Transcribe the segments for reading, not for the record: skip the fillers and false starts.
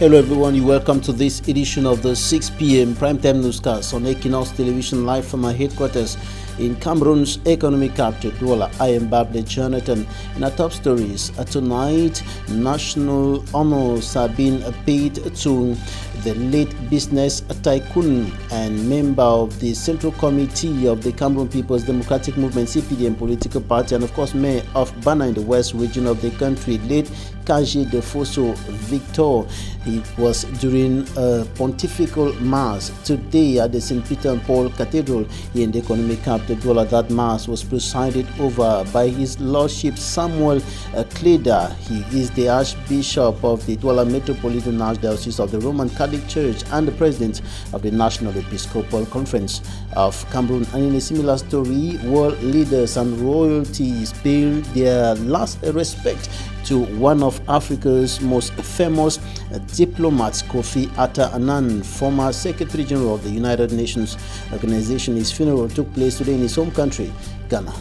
Hello everyone, you welcome to this edition of the 6 p.m. primetime newscast on Equinox Television, live from our headquarters in Cameroon's economic capital, Douala. I am Bable Jonathan. In our top stories, tonight, national honors have been paid to the late business tycoon and member of the Central Committee of the Cameroon People's Democratic Movement, CPDM political party, and of course Mayor of Bana in the west region of the country, late Kaji Defoso Victor. It was during a pontifical mass today at the St. Peter and Paul Cathedral here in the economic capital Douala. That mass was presided over by His Lordship Samuel Kleda. He is the Archbishop of the Douala Metropolitan Archdiocese of the Roman Catholic Church and the President of the National Episcopal Conference of Cameroon. And in a similar story, world leaders and royalties paid their last respect to one of Africa's most famous diplomats, Kofi Annan, former Secretary General of the United Nations Organization. His funeral took place today in his home country, Ghana.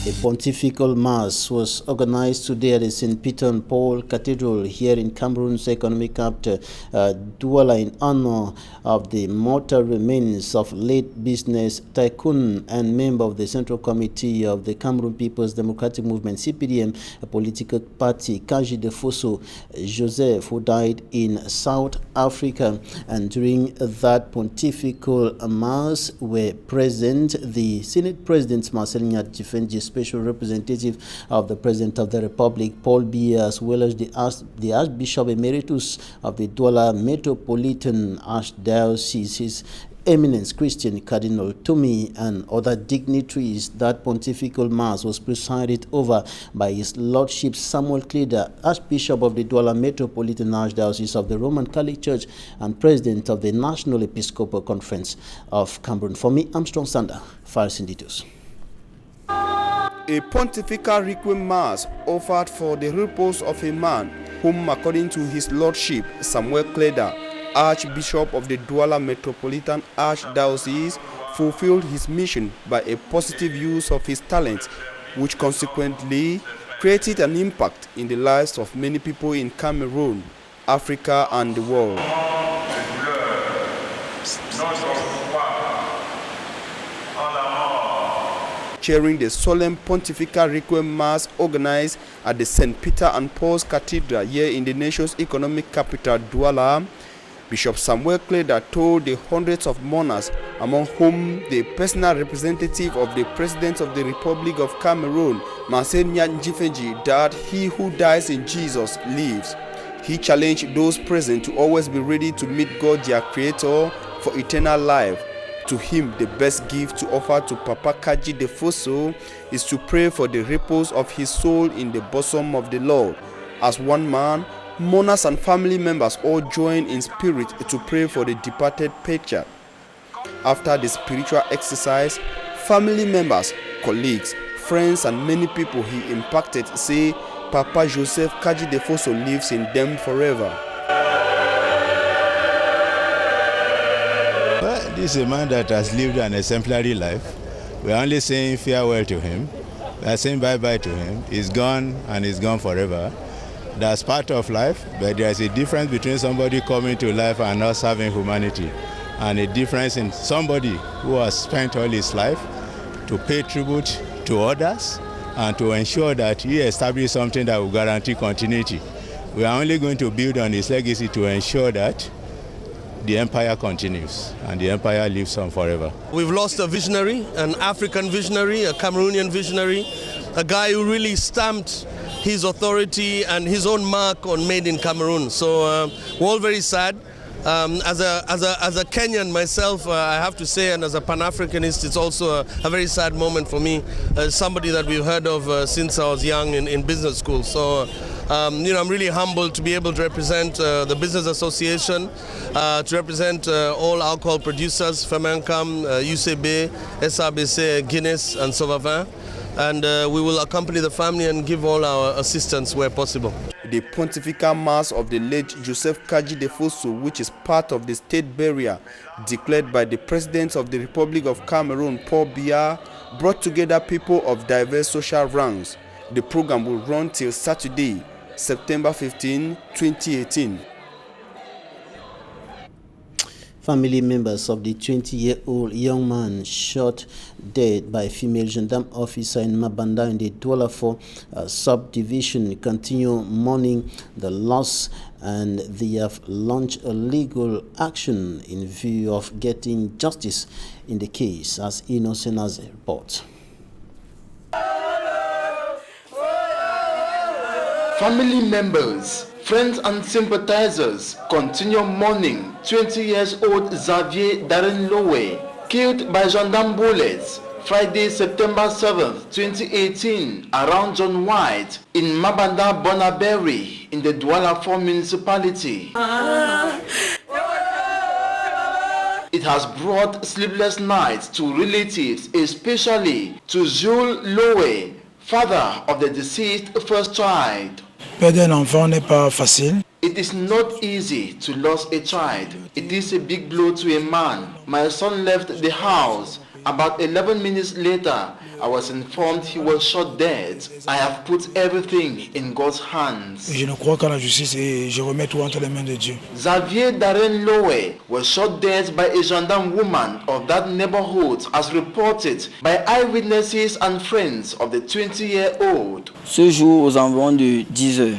A pontifical mass was organized today at the St. Peter and Paul Cathedral here in Cameroon's economic capital, Douala, in honor of the mortal remains of late business tycoon and member of the Central Committee of the Cameroon People's Democratic Movement, CPDM, a political party, Kaji Defoso Joseph, who died in South Africa. And during that pontifical mass were present the Senate President Marcel Nyadjifenji, Special Representative of the President of the Republic, Paul Biya, as well as the Archbishop Emeritus of the Douala Metropolitan Archdiocese, His Eminence Christian Cardinal Tumi, and other dignitaries. That pontifical mass was presided over by His Lordship Samuel Kleda, Archbishop of the Douala Metropolitan Archdiocese of the Roman Catholic Church and President of the National Episcopal Conference of Cameroon. For me, Armstrong Sander, Fires in Details. A pontifical requiem mass offered for the repose of a man whom, according to His Lordship Samuel Kleda, Archbishop of the Douala Metropolitan Archdiocese, fulfilled his mission by a positive use of his talents, which consequently created an impact in the lives of many people in Cameroon, Africa, and the world. Chairing the solemn pontifical requiem mass organized at the St. Peter and Paul's Cathedral here in the nation's economic capital, Douala, Bishop Samuel Kleda told the hundreds of mourners, among whom the personal representative of the President of the Republic of Cameroon, Marcel Nyadjifenji, that he who dies in Jesus lives. He challenged those present to always be ready to meet God, their Creator, for eternal life. To him, the best gift to offer to Papa Kaji Defoso is to pray for the repose of his soul in the bosom of the Lord. As one man, mourners and family members all join in spirit to pray for the departed patriarch. After the spiritual exercise, family members, colleagues, friends, and many people he impacted say Papa Joseph Kaji Defoso lives in them forever. This is a man that has lived an exemplary life. We are only saying farewell to him. We are saying bye-bye to him. He's gone, and he's gone forever. That's part of life, but there is a difference between somebody coming to life and not serving humanity, and a difference in somebody who has spent all his life to pay tribute to others and to ensure that he established something that will guarantee continuity. We are only going to build on his legacy to ensure that the empire continues and the empire lives on forever. We've lost a visionary, an African visionary, a Cameroonian visionary, a guy who really stamped his authority and his own mark on Made in Cameroon. So we're all very sad. As a Kenyan myself, I have to say, and as a Pan-Africanist, it's also a very sad moment for me. Somebody that we've heard of since I was young in business school. So, I'm really humbled to be able to represent the Business Association, to represent all alcohol producers, Femencam, UCB, SABC, Guinness, and Sauvavin. and we will accompany the family and give all our assistance where possible. The pontifical mass of the late Joseph Kaji Defosu, which is part of the state burial declared by the President of the Republic of Cameroon, Paul Biya, brought together people of diverse social ranks. The program will run till Saturday, September 15, 2018. Family members of the 20-year-old young man shot dead by a female gendarme officer in Mabanda in the Douala 4 subdivision continue mourning the loss, and they have launched a legal action in view of getting justice in the case, as Innocent has reported. Family members, friends and sympathizers continue mourning 20-year-old Xavier Darren Lowe, killed by gendarme bullets Friday, September 7, 2018, around John White in Mabanda Bonaberi in the Douala 4 municipality. It has brought sleepless nights to relatives, especially to Jules Lowe, father of the deceased first child. Perdre un enfant n'est pas facile. It is not easy to lose a child. It is a big blow to a man. My son left the house. About 11 minutes later, I was informed he was shot dead. I have put everything in God's hands. Je ne crois qu'à la justice et je remets tout entre les mains de Dieu. Xavier Darren Lowe was shot dead by a gendarme woman of that neighborhood, as reported by eyewitnesses and friends of the 20-year-old. Ce jour, aux environs de 10 heures,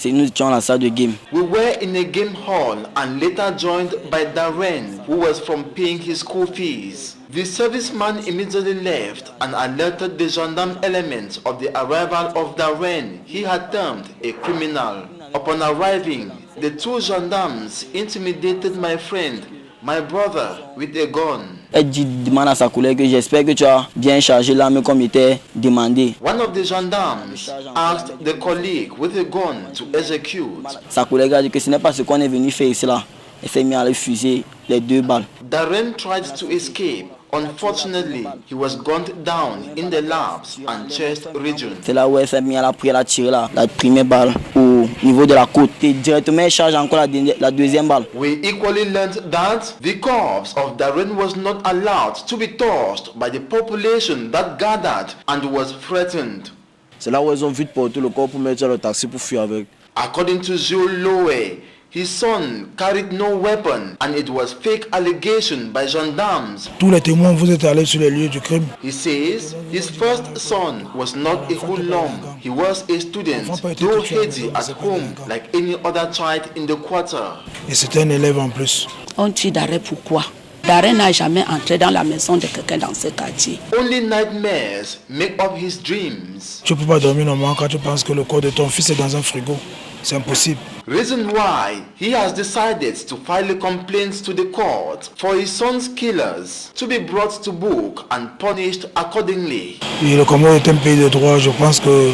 nous étions à la salle de game. We were in a game hall and later joined by Darren, who was from paying his school fees. The serviceman immediately left and alerted the gendarme element of the arrival of Darren he had termed a criminal. Upon arriving, the two gendarmes intimidated my friend, my brother, with a gun. Elle dit, demande à sa collègue, j'espère que tu as bien chargé l'arme comme il était demandé. One of the gendarmes asked the colleague with a gun to execute. Sa collègue a dit que ce n'est pas ce qu'on est venu faire ici là. Elle s'est mise à refuser les 2 balles. Darren tried to escape. Unfortunately, he was gunned down in the laps and chest region. C'est là où elle s'est mise à la prière, à tirer la première balle au niveau de la côte. Et directement, elle charge encore la deuxième balle. We equally learned that the corpse of Darren was not allowed to be touched by the population that gathered and was threatened. C'est là où ils ont vite porté le corps pour mettre sur le taxi pour fuir avec. According to Jules Lowe, his son carried no weapon and it was fake allegation by gendarmes. Tous les témoins, vous êtes allés sur les lieux du crime. He says his first son was not a hoodlum. He was a student, though heady at home like any other child in the quarter. Et c'était un élève en plus. On tue Darren pourquoi? Darren n'a jamais entré dans la maison de quelqu'un dans ce quartier. Only nightmares make up his dreams. Tu ne peux pas dormir normalement quand tu penses que le corps de ton fils est dans un frigo. C'est impossible. Reason why he has decided to file a complaint to the court for his son's killers to be brought to book and punished accordingly. Et le Cameroun est un pays de droit. Je pense que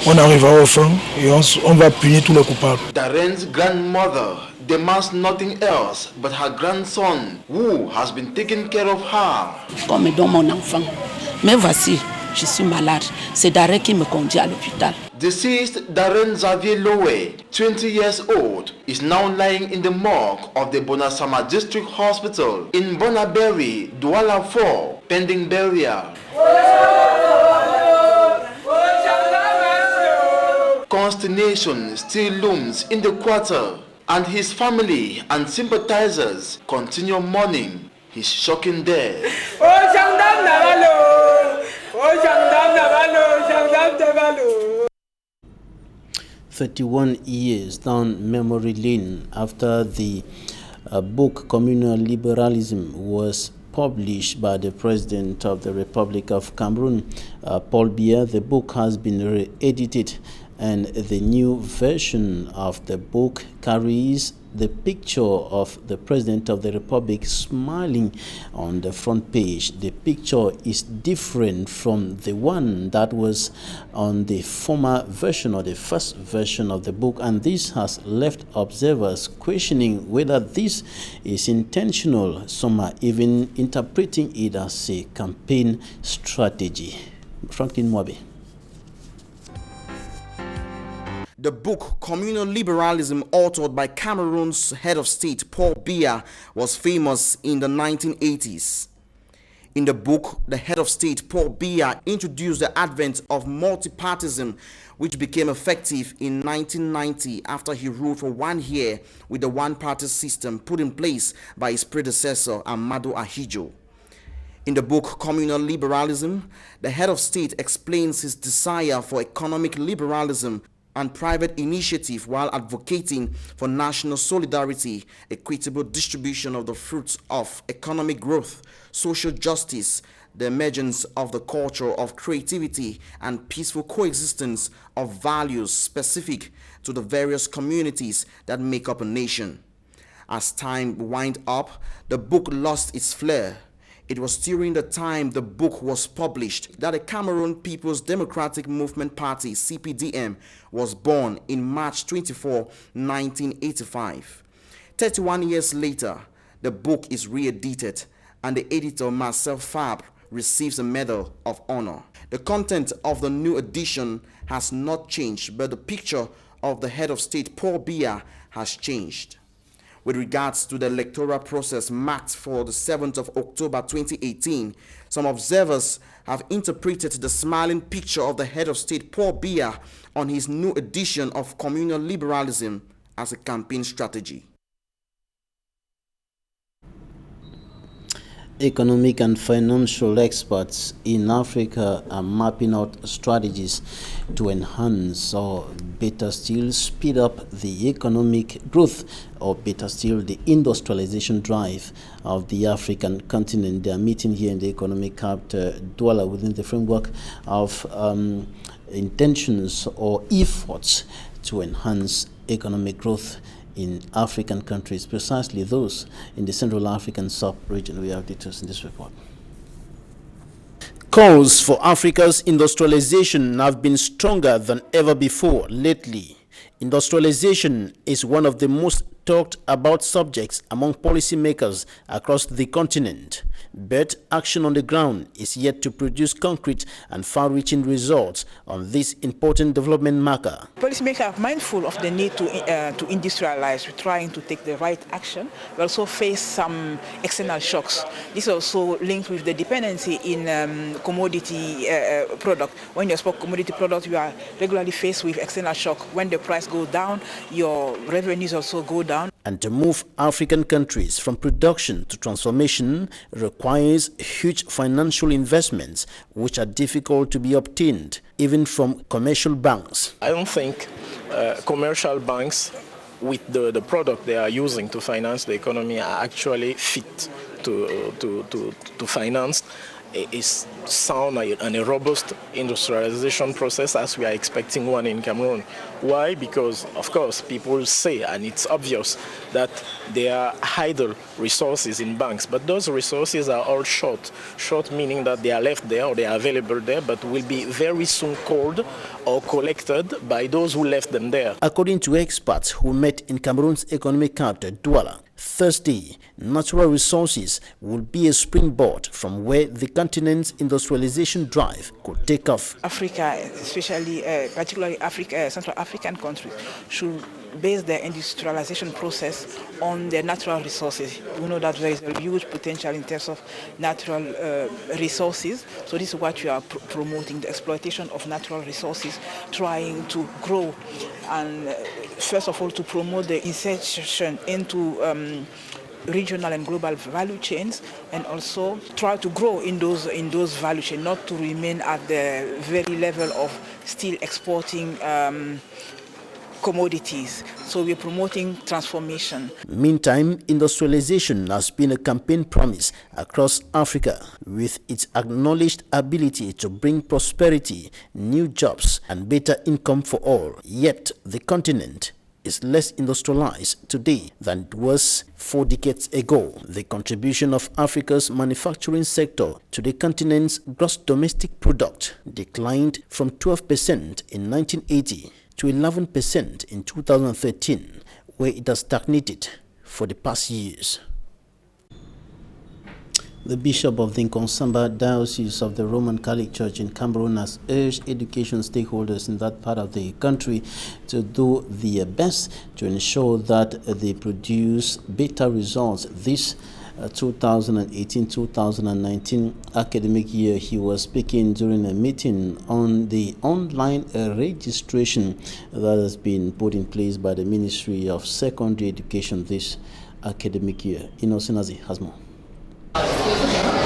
on arrivera au fond et on va punir tous les coupables. Darren's grandmother demands nothing else but her grandson, who has been taking care of her. Comme dans mon enfant. Mais voici, je suis malade. C'est Darren qui me conduit à l'hôpital. Deceased Darren Xavier Lowe, 20 years old, is now lying in the morgue of the Bonasama District Hospital in Bonaberi, Douala 4, pending burial. Consternation still looms in the quarter, and his family and sympathizers continue mourning his shocking death. 31 years down memory lane after the book Communal Liberalism was published by the President of the Republic of Cameroon, Paul Biya. The book has been re-edited, and the new version of the book carries the picture of the President of the Republic smiling on the front page. The picture is different from the one that was on the former version or the first version of the book, and this has left observers questioning whether this is intentional. Some are even interpreting it as a campaign strategy. Franklin Mwabe. The book Communal Liberalism, authored by Cameroon's head of state Paul Biya, was famous in the 1980s. In the book, the head of state Paul Biya introduced the advent of multipartism, which became effective in 1990 after he ruled for 1 year with the one-party system put in place by his predecessor Amadou Ahidjo. In the book Communal Liberalism, the head of state explains his desire for economic liberalism and private initiative while advocating for national solidarity, equitable distribution of the fruits of economic growth, social justice, the emergence of the culture of creativity, and peaceful coexistence of values specific to the various communities that make up a nation. As time wound up, the book lost its flair. It was during the time the book was published that the Cameroon People's Democratic Movement Party, CPDM, was born in March 24, 1985. 31 years later, the book is re-edited and the editor Marcel Fabre receives a Medal of Honor. The content of the new edition has not changed, but the picture of the head of state Paul Biya has changed. With regards to the electoral process marked for the 7th of October 2018, some observers have interpreted the smiling picture of the head of state Paul Biya on his new edition of Communal Liberalism as a campaign strategy. Economic and financial experts in Africa are mapping out strategies to enhance or better still speed up the economic growth or better still the industrialization drive of the African continent. They are meeting here in the economic capital Douala within the framework of intentions or efforts to enhance economic growth in African countries, precisely those in the Central African sub-region. We have details in this report. Calls for Africa's industrialization have been stronger than ever before lately. Industrialization is one of the most talked about subjects among policymakers across the continent, but action on the ground is yet to produce concrete and far-reaching results on this important development marker. Policymakers are mindful of the need to industrialize. We're trying to take the right action. We also face some external shocks. This is also linked with the dependency in commodity product. When you export commodity products, you are regularly faced with external shock. When the price goes down, your revenues also go down. And to move African countries from production to transformation requires huge financial investments, which are difficult to be obtained, even from commercial banks. I don't think commercial banks, with the product they are using to finance the economy, are actually fit to finance is sound and a robust industrialization process as we are expecting one in Cameroon. Why? Because, of course, people say, and it's obvious, that there are idle resources in banks, but those resources are all short. Short meaning that they are left there or they are available there, but will be very soon called or collected by those who left them there. According to experts who met in Cameroon's economic capital, Douala, Thursday, natural resources will be a springboard from where the continent's industrialization drive could take off. Africa, especially, particularly Central African countries, should base their industrialization process on their natural resources. We know that there is a huge potential in terms of natural resources. So this is what we are promoting, the exploitation of natural resources, trying to grow and first of all to promote the insertion into regional and global value chains, and also try to grow in those value chains, not to remain at the very level of still exporting commodities. So we're promoting transformation. Meantime, industrialization has been a campaign promise across Africa, with its acknowledged ability to bring prosperity, new jobs, and better income for all. Yet the continent is less industrialized today than it was 4 decades ago. The contribution of Africa's manufacturing sector to the continent's gross domestic product declined from 12% in 1980 to 11% in 2013, where it has stagnated for the past years. The Bishop of the Nkonsamba Diocese of the Roman Catholic Church in Cameroon has urged education stakeholders in that part of the country to do their best to ensure that they produce better results this 2018-2019 academic year. He was speaking during a meeting on the online registration that has been put in place by the Ministry of Secondary Education this academic year. Inosenazi has more.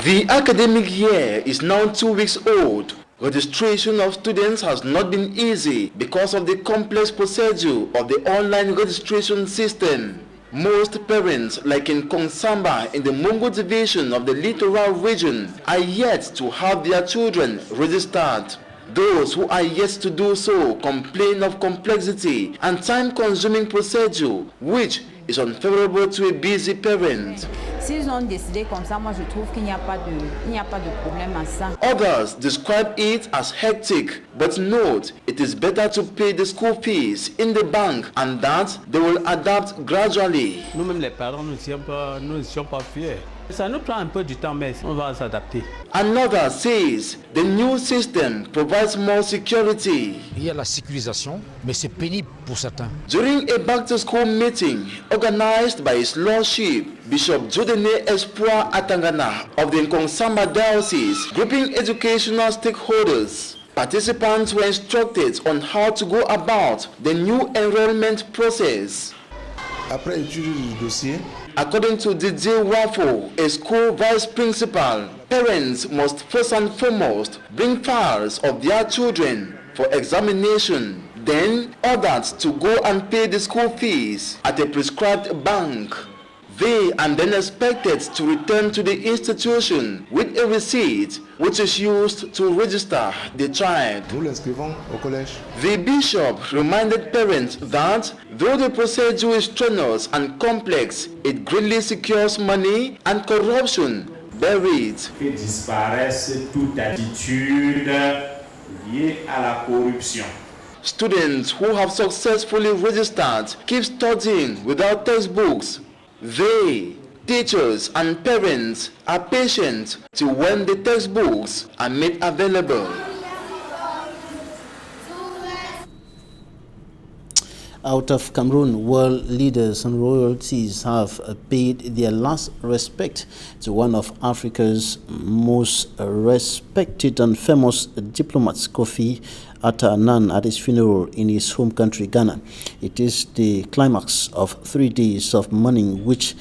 The academic year is now 2 weeks old. Registration of students has not been easy because of the complex procedure of the online registration system. Most parents, like in Konsamba in the Mungo division of the littoral region, are yet to have their children registered. Those who are yet to do so complain of complexity and time-consuming procedure, which is unfavorable to a busy parent. S'ils ont décidé comme ça, moi je trouve qu'il n'y a pas de problème à ça. Others describe it as hectic, but note it is better to pay the school fees in the bank and that they will adapt gradually. Nous-mêmes les parents, nous ne sommes pas fiers. Ça nous prend un peu du temps, mais on va s'adapter. Another says the new system provides more security. Il y a la sécurisation, mais c'est pénible pour certains. During a back-to-school meeting organized by His Lordship, Bishop Jodene Espoir Atangana of the Nkonsamba Diocese, grouping educational stakeholders, participants were instructed on how to go about the new enrollment process. Après étude du dossier, according to DJ Wafo, a school vice principal, parents must first and foremost bring files of their children for examination, then ordered to go and pay the school fees at a prescribed bank. They are then expected to return to the institution with a receipt which is used to register the child. Nous l'inscrivons au collège. The bishop reminded parents that though the procedure is strenuous and complex, it greatly secures money and corruption buried. Que disparaisse toute attitude liée à la corruption. Students who have successfully registered keep studying without textbooks. They, teachers and parents, are patient till when the textbooks are made available. Out of Cameroon, world leaders and royalties have paid their last respect to one of Africa's most respected and famous diplomats, Kofi Annan, at his funeral in his home country, Ghana. It is the climax of 3 days of mourning which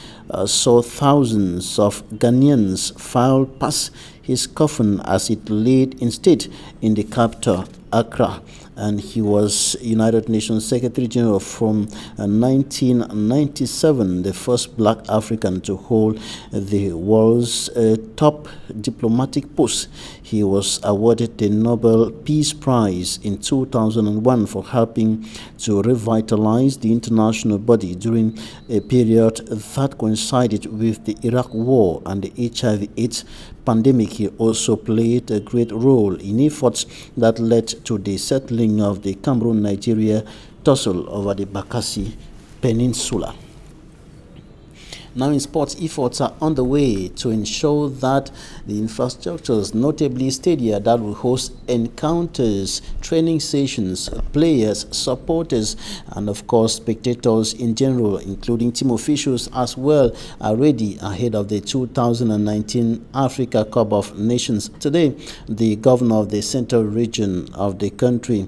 saw thousands of Ghanaians file past his coffin as it laid in state in the capital, Accra. And he was United Nations Secretary General from 1997, the first black African to hold the world's top diplomatic post. He was awarded the Nobel Peace Prize in 2001 for helping to revitalize the international body during a period that coincided with the Iraq War and the HIV/AIDS pandemic. He also played a great role in efforts that led to the settling of the Cameroon-Nigeria tussle over the Bakassi Peninsula. Now in sports, efforts are on the way to ensure that the infrastructures, notably stadia that will host encounters, training sessions, players, supporters, and of course spectators in general, including team officials as well, are ready ahead of the 2019 Africa Cup of Nations. Today, the governor of the central region of the country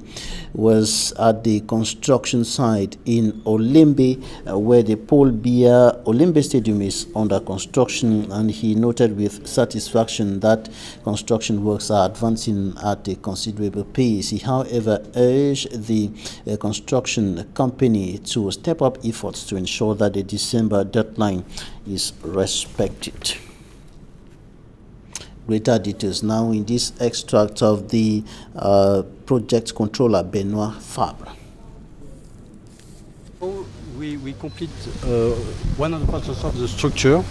was at the construction site in Olembe, where the Paul Biya Olembe Stadium is under construction, and he noted with satisfaction that construction works are advancing at a considerable pace. He, however, urged the construction company to step up efforts to ensure that the December deadline is respected. Greater details now in this extract of the project controller Benoit Fabre. We complete 100% of the structure,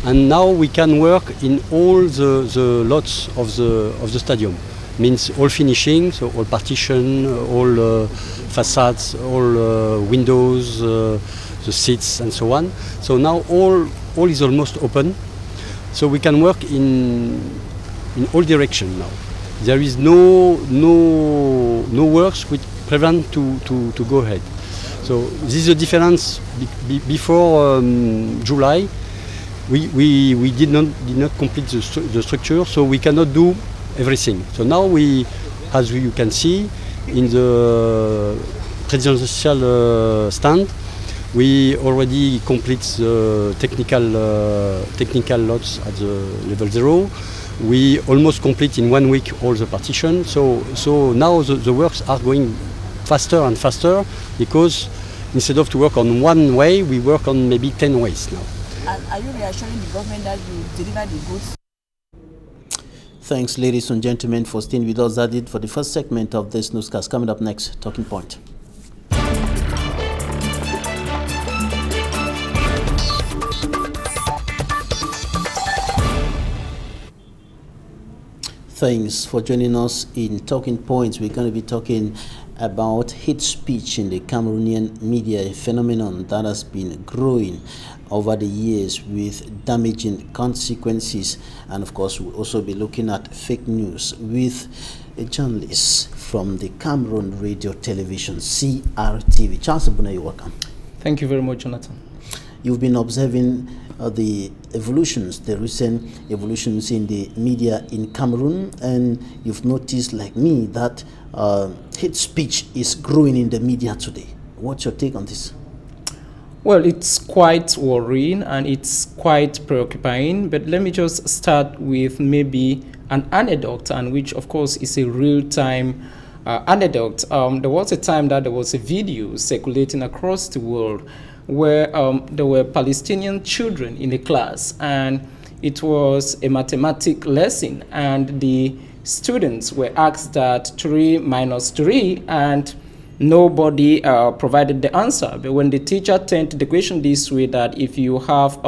and now we can work in all the lots of the stadium. Means all finishing, so all partition, all facades, all windows, the seats, and so on. So now all is almost open. So we can work in all directions now. There is no works which prevent to go ahead. So this is a difference. Before July, we did not complete the structure, so we cannot do everything. So now as you can see in the presidential stand, we already complete the technical lots at the level 0. We almost complete in 1 week all the partition. So now the works are going faster and faster, because instead of to work on one way, we work on maybe 10 ways now. And are you reassuring the government that you deliver the goods? Thanks, ladies and gentlemen, for staying with us. That's it for the first segment of this newscast. Coming up next, Talking Point. Thanks for joining us in Talking Points. We're going to be talking about hate speech in the Cameroonian media, a phenomenon that has been growing over the years with damaging consequences. And of course, we'll also be looking at fake news with a journalist from the Cameroon Radio Television, CRTV. Charles EBUNE, you're welcome. Thank you very much, Jonathan. You've been observing the recent evolutions in the media in Cameroon, and you've noticed, like me, that hate speech is growing in the media today. What's your take on this? Well, it's quite worrying and it's quite preoccupying, but let me just start with maybe an anecdote, and which of course is a real-time anecdote. There was a time that there was a video circulating across the world where there were Palestinian children in a class, and it was a mathematics lesson, and the students were asked that 3 minus 3, and nobody provided the answer. But when the teacher turned the question this way, that if you have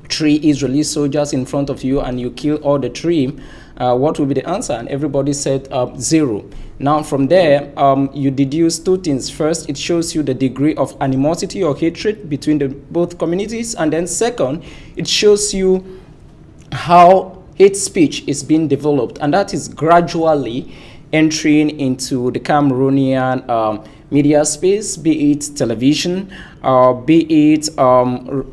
3 Israeli soldiers in front of you and you kill all the 3, what will be the answer? And everybody said 0. Now from there, you deduce 2 things. First, it shows you the degree of animosity or hatred between the both communities. And then second, it shows you how hate speech is being developed. And that is gradually entering into the Cameroonian media space, be it television, be it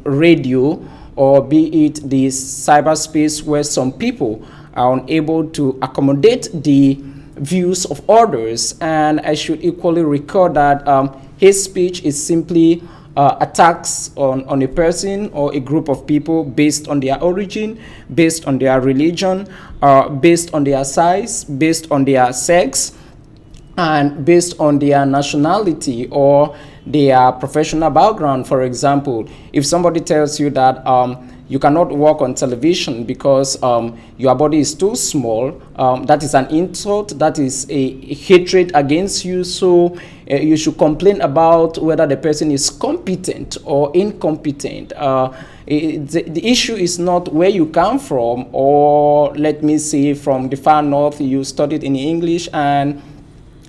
radio, or be it the cyberspace, where some people are unable to accommodate the views of others. And I should equally recall that hate speech is simply attacks on a person or a group of people based on their origin, based on their religion, based on their size, based on their sex, and based on their nationality or their professional background. For example, if somebody tells you that you cannot work on television because your body is too small, that is an insult, that is a hatred against you. So you should complain about whether the person is competent or incompetent. The issue is not where you come from, or let me say from the far north, you studied in English and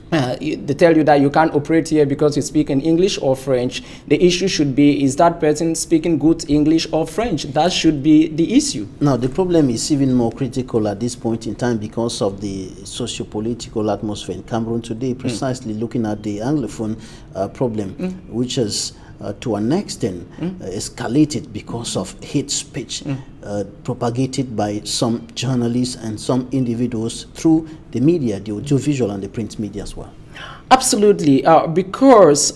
they tell you that you can't operate here because you speak in English or French. The issue should be, is that person speaking good English or French? That should be the issue. Now, the problem is even more critical at this point in time because of the socio-political atmosphere in Cameroon today, precisely looking at the Anglophone problem, which has to an extent escalated because of hate speech propagated by some journalists and some individuals through the media, the audiovisual and the print media as well. Absolutely, because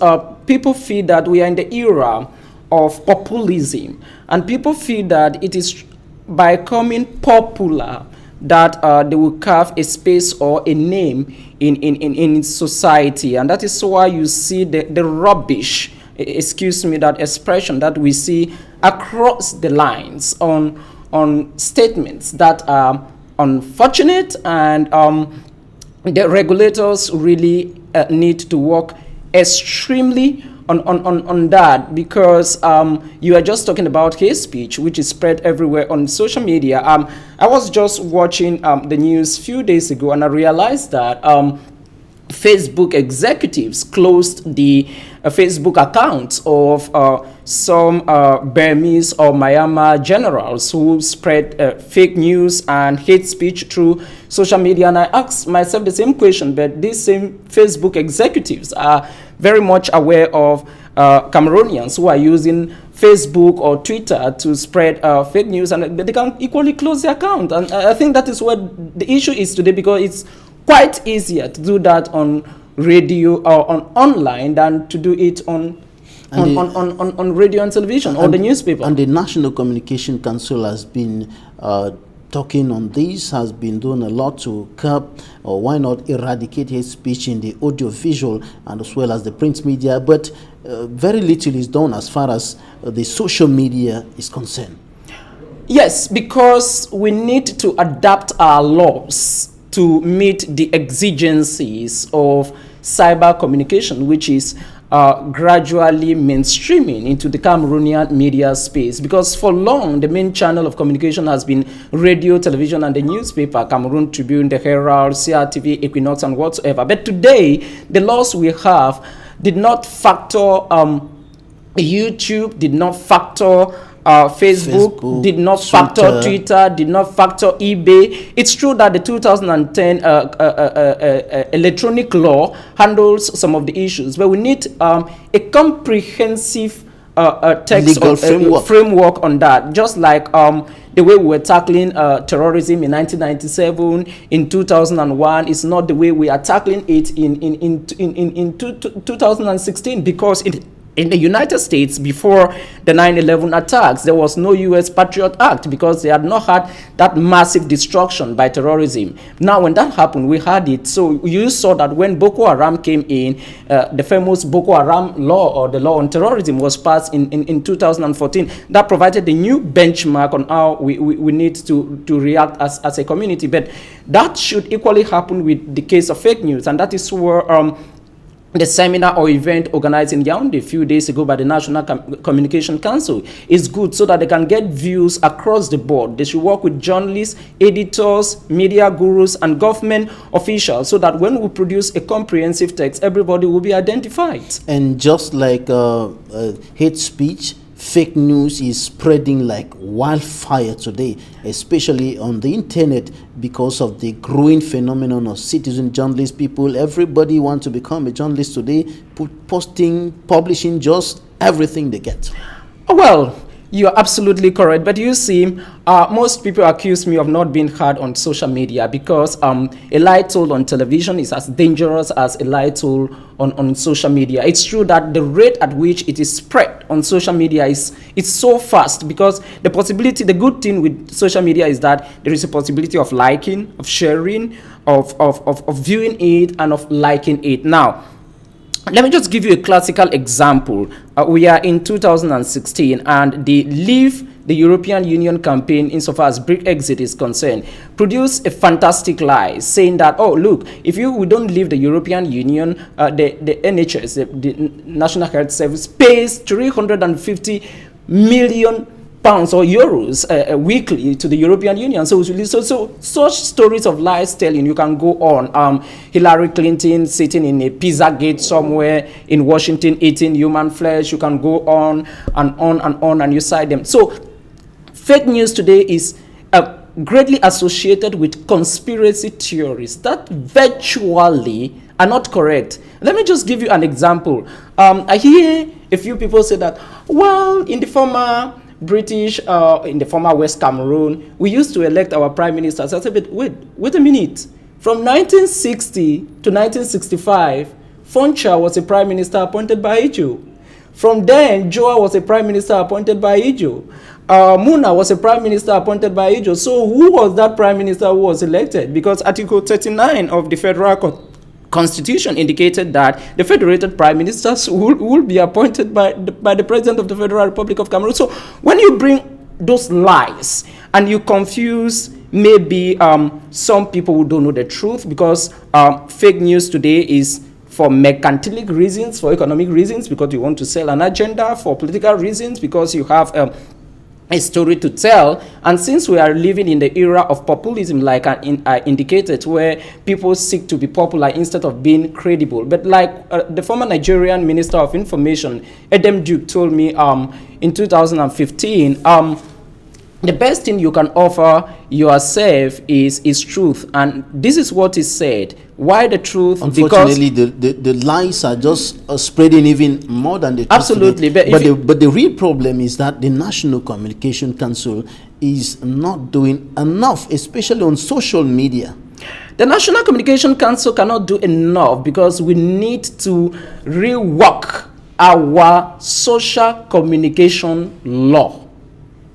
people feel that we are in the era of populism, and people feel that it is by becoming popular that they will carve a space or a name in society. And that is why you see the rubbish, excuse me, that expression that we see across the lines on statements that are unfortunate, and the regulators really need to work extremely on that, because you are just talking about hate speech, which is spread everywhere on social media. I was just watching the news a few days ago, and I realized that Facebook executives closed the Facebook accounts of some Burmese or Myanmar generals who spread fake news and hate speech through social media. And I asked myself the same question, but these same Facebook executives are very much aware of Cameroonians who are using Facebook or Twitter to spread fake news, and they can equally close their account. And I think that is what the issue is today, because it's quite easier to do that on radio or on online than to do it on radio and television or the newspaper. And the National Communication Council has been talking on this, has been doing a lot to curb or why not eradicate hate speech in the audiovisual and as well as the print media, but very little is done as far as the social media is concerned. Yes, because we need to adapt our laws to meet the exigencies of cyber communication, which is gradually mainstreaming into the Cameroonian media space, because for long the main channel of communication has been radio, television, and the newspaper, Cameroon Tribune, The Herald, CRTV, Equinoxe, and whatsoever. But today, the laws we have did not factor YouTube, did not factor Facebook, did not factor Twitter, did not factor eBay. It's true that the 2010 electronic law handles some of the issues, but we need a comprehensive text legal framework on that, just like the way we were tackling terrorism in 1997, in 2001, is not the way we are tackling it in 2016, because in the United States, before the 9/11 attacks, there was no U.S. Patriot Act because they had not had that massive destruction by terrorism. Now, when that happened, we had it. So you saw that when Boko Haram came in, the famous Boko Haram law, or the law on terrorism, was passed in 2014. That provided a new benchmark on how we need to react as a community. But that should equally happen with the case of fake news, and that is where the seminar or event organized in Yaoundé a few days ago by the National Communication Council is good, so that they can get views across the board. They should work with journalists, editors, media gurus, and government officials, so that when we produce a comprehensive text, everybody will be identified. And just like hate speech, fake news is spreading like wildfire today, especially on the internet, because of the growing phenomenon of citizen journalists. People, everybody wants to become a journalist today, posting, publishing just everything they get. Well, you're absolutely correct, but you see, most people accuse me of not being hard on social media, because a lie told on television is as dangerous as a lie told on social media. It's true that the rate at which it is spread on social media is so fast, because the good thing with social media is that there is a possibility of liking, of sharing, of viewing it, and of liking it. Now, let me just give you a classical example. We are in 2016, and the Leave the European Union campaign, insofar as Brexit is concerned, produced a fantastic lie, saying that, oh, look, if we don't leave the European Union, the NHS, the National Health Service, pays 350 million pounds or euros weekly to the European Union. So such stories of lies telling, you can go on. Hillary Clinton sitting in a pizza gate somewhere in Washington eating human flesh. You can go on and on and on, and you cite them. So fake news today is greatly associated with conspiracy theories that virtually are not correct. Let me just give you an example. I hear a few people say that, well, in the former British, in the former West Cameroon, we used to elect our prime ministers. I said, but wait a minute. From 1960 to 1965, Foncha was a prime minister appointed by Ijo. From then, Joa was a prime minister appointed by Ijo. Muna was a prime minister appointed by Ijo. So who was that prime minister who was elected? Because Article 39 of the Federal Constitution indicated that the federated prime ministers will be appointed by the President of the Federal Republic of Cameroon. So when you bring those lies and you confuse maybe some people who don't know the truth, because fake news today is for mercantilistic reasons, for economic reasons, because you want to sell an agenda, for political reasons, because you have a story to tell. And since we are living in the era of populism, like I indicated, where people seek to be popular instead of being credible. But like the former Nigerian Minister of Information, Edem Duke, told me in 2015, the best thing you can offer yourself is truth. And this is what is said. Why the truth? Unfortunately, the lies are just spreading even more than the truth. Absolutely. But the real problem is that the National Communication Council is not doing enough, especially on social media. The National Communication Council cannot do enough because we need to rework our social communication law.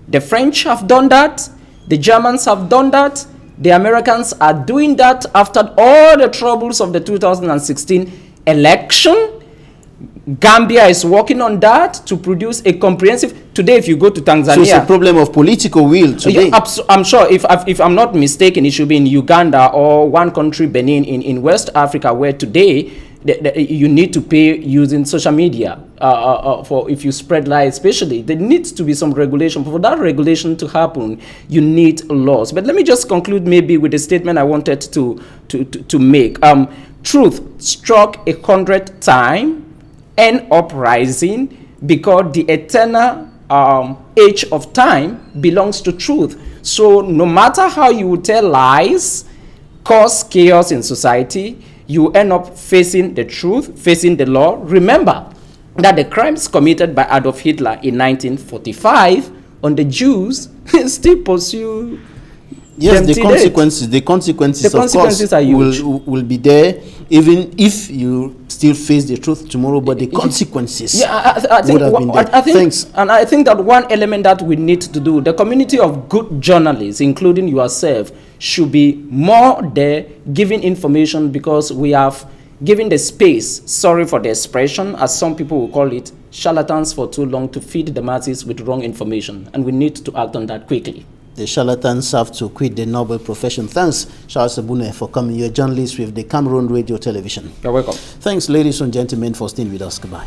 The French have done that. The Germans have done that. The Americans are doing that after all the troubles of the 2016 election. Gambia is working on that to produce a comprehensive. Today, if you go to Tanzania, so it's a problem of political will today. I'm sure, if I'm not mistaken, it should be in Uganda or one country, Benin, in West Africa, where today you need to pay using social media for if you spread lies. Especially, there needs to be some regulation. For that regulation to happen, you need laws. But let me just conclude maybe with a statement I wanted to make. Truth struck 100th time, end uprising, because the eternal age of time belongs to truth. So no matter how you tell lies, cause chaos in society, you end up facing the truth, facing the law. Remember that the crimes committed by Adolf Hitler in 1945 on the Jews still pursue. Yes, the consequences of course are huge. will be there, even if you still face the truth tomorrow. But the consequences would have been there. Thanks. And I think that one element that we need to do, the community of good journalists, including yourself, should be more there giving information, because we have given the space, sorry for the expression, as some people will call it, charlatans for too long to feed the masses with wrong information, and we need to act on that quickly. The charlatans have to quit the noble profession. Thanks, Charles EBUNE, for coming. You're a journalist with the Cameroon Radio Television. You're welcome. Thanks, ladies and gentlemen, for staying with us. Goodbye.